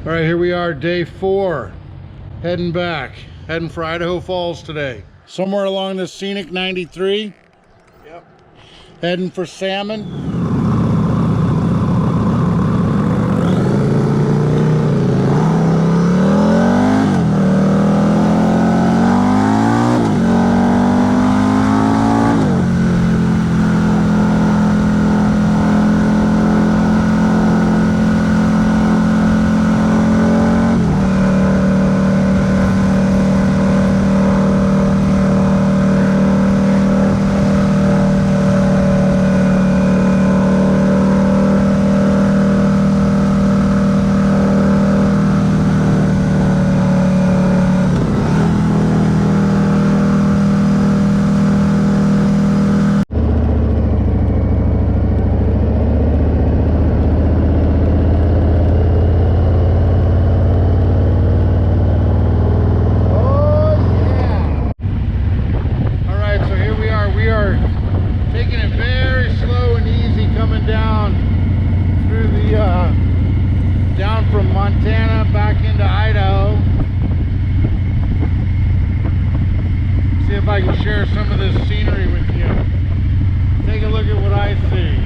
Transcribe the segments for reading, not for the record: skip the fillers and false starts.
All right, here we are, day 4, heading back, heading for Idaho Falls today. Somewhere along this scenic 93. Yep. Heading for salmon. Down from Montana back into Idaho. See if I can share some of this scenery with you. Take a look at what I see.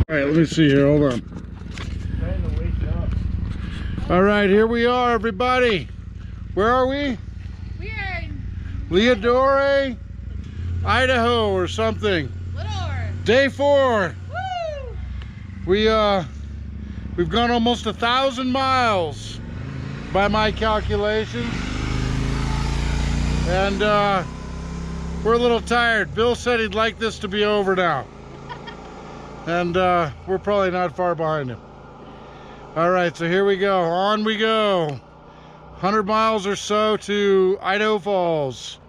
Let me see here, hold on. Trying to wake up. All right, here we are, everybody. Where are we? We are in Leodore, Idaho or something. Leodore. Day 4. Woo! We've gone almost 1,000 miles by my calculations. And we're a little tired. Bill said he'd like this to be over now. And we're probably not far behind him. All right, so here we go. On we go. 100 miles or so to Idaho Falls.